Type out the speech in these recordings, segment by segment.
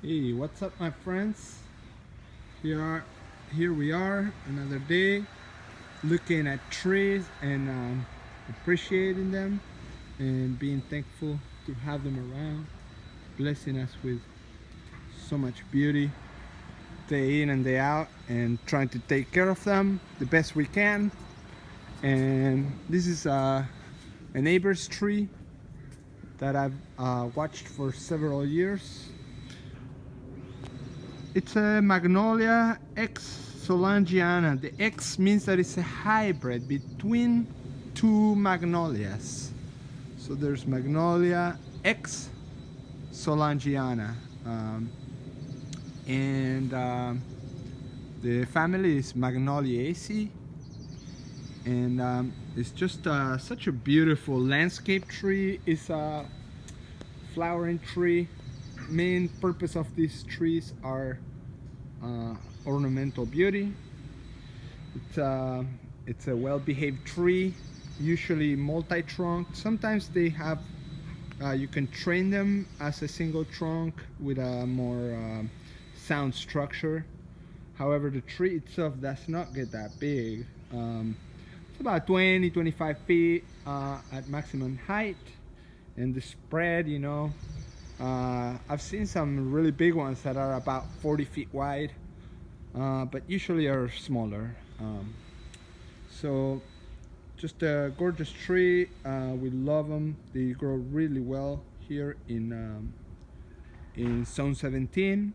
Hey, what's up, my friends? Here we are, another day, looking at trees and appreciating them, and being thankful to have them around, blessing us with so much beauty, day in and day out, and trying to take care of them the best we can. And this is a neighbor's tree that I've watched for several years. It's a Magnolia X soulangeana. The X means that it's a hybrid between two magnolias. So there's Magnolia X soulangeana, and the family is Magnoliaceae, and it's just such a beautiful landscape tree. It's a flowering tree. Main purpose of these trees are ornamental beauty. It's a well-behaved tree, usually multi-trunked. Sometimes they have you can train them as a single trunk with a more sound structure. However, the tree itself does not get that big. It's about 20-25 feet at maximum height, and the spread, I've seen some really big ones that are about 40 feet wide, but usually are smaller. So just a gorgeous tree. We love them. They grow really well here in Zone 17.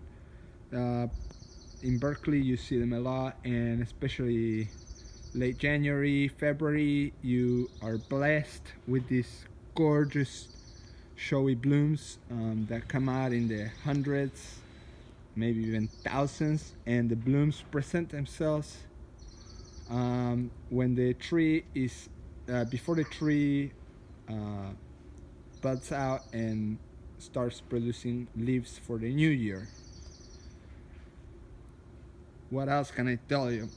In Berkeley, you see them a lot, and especially late January, February, you are blessed with these gorgeous showy blooms that come out in the hundreds, maybe even thousands, and the blooms present themselves when the tree is before the tree buds out and starts producing leaves for the new year. What else can I tell you?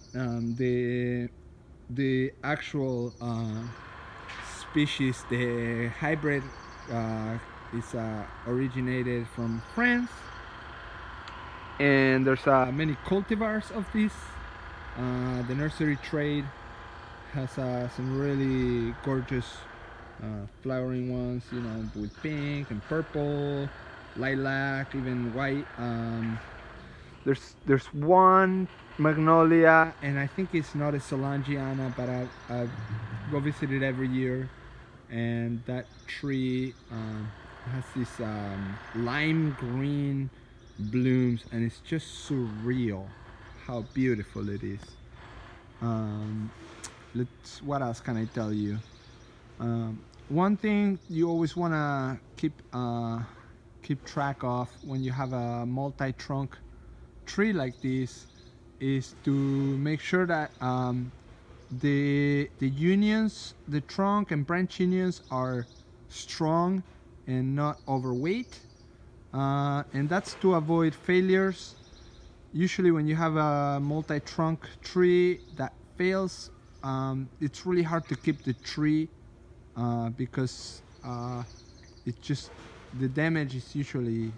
The actual species, the hybrid, is originated from France, and there's many cultivars of this. The nursery trade has some really gorgeous flowering ones, with pink and purple, lilac, even white. There's one Magnolia, and I think it's not a soulangeana, but I go visit it every year, and that tree has this lime green blooms, and it's just surreal how beautiful it is. What else can I tell you? One thing you always want to keep track of when you have a multi-trunk tree like this is to make sure that the unions, the trunk and branch unions, are strong and not overweight, and that's to avoid failures. Usually when you have a multi-trunk tree that fails, it's really hard to keep the tree because the damage is usually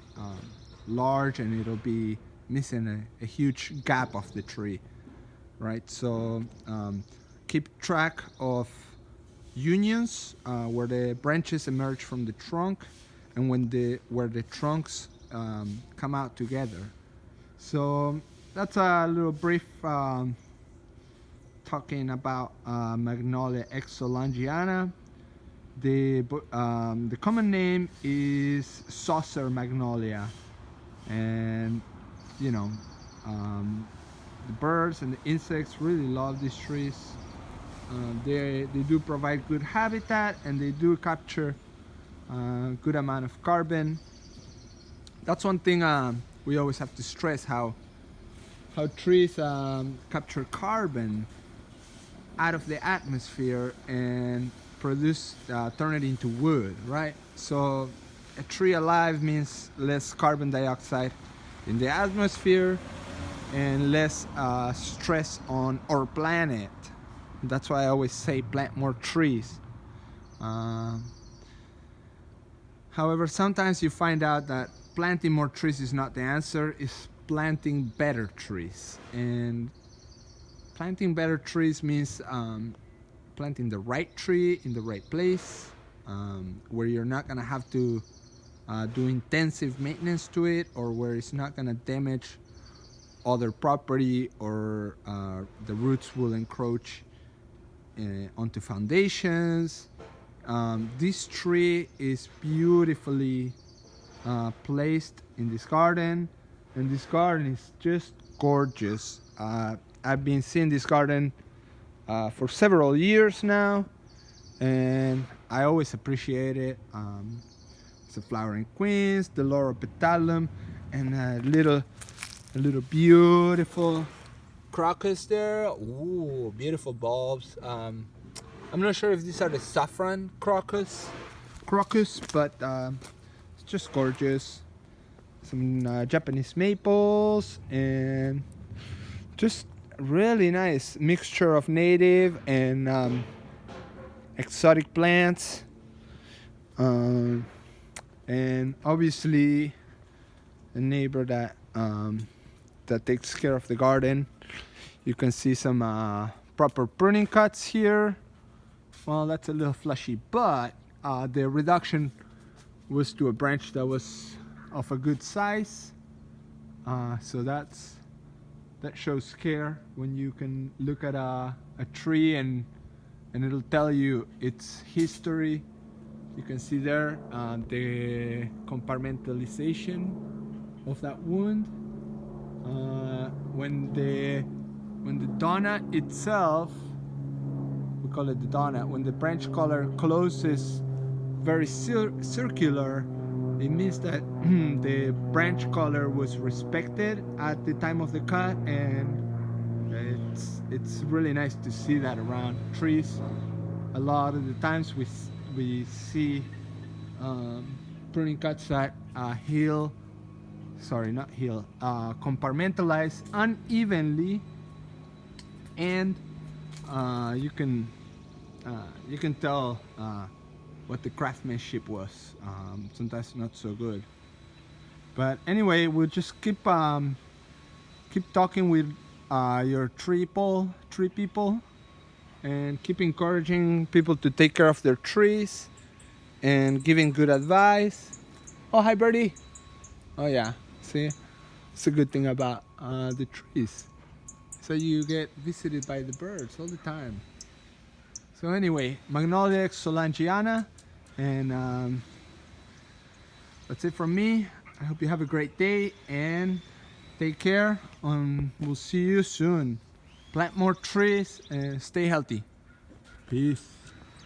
large, and it'll be missing a huge gap of the tree, right? So keep track of unions where the branches emerge from the trunk, and where the trunks come out together. So that's a little brief talking about Magnolia X soulangeana. The common name is saucer magnolia, and the birds and the insects really love these trees. They do provide good habitat, and they do capture a good amount of carbon. That's one thing we always have to stress, how trees capture carbon out of the atmosphere and turn it into wood, right? So a tree alive means less carbon dioxide in the atmosphere and less stress on our planet. That's why I always say plant more trees. However, sometimes you find out that planting more trees is not the answer. It's planting better trees. And planting better trees means planting the right tree in the right place, where you're not gonna have to do intensive maintenance to it, or where it's not gonna damage other property, or the roots will encroach onto foundations. This tree is beautifully placed in this garden, and this garden is just gorgeous. I've been seeing this garden for several years now, and I always appreciate it. It's a flowering quince, the laurel petalum, and a little beautiful crocus there. Ooh, beautiful bulbs. I'm not sure if these are the saffron crocus, but it's just gorgeous. Some Japanese maples, and just really nice mixture of native and exotic plants, and obviously a neighbor that takes care of the garden. You can see some proper pruning cuts here. Well, that's a little fleshy, but the reduction was to a branch that was of a good size, so that shows care when you can look at a tree and it'll tell you its history. You can see there the compartmentalization of that wound. When the donut itself, we call it the donut, when the branch collar closes very circular, it means that the branch collar was respected at the time of the cut, and it's really nice to see that around trees. A lot of the times we see pruning cuts that compartmentalize unevenly, and you can tell what the craftsmanship was. Sometimes not so good, but anyway, we'll just keep talking with your tree people, and keep encouraging people to take care of their trees and giving good advice. Oh, hi birdie. Oh yeah, see, it's a good thing about the trees, so you get visited by the birds all the time. So anyway, Magnolia soulangeana, and that's it from me. I hope you have a great day and take care, and we'll see you soon. Plant more trees and stay healthy. Peace.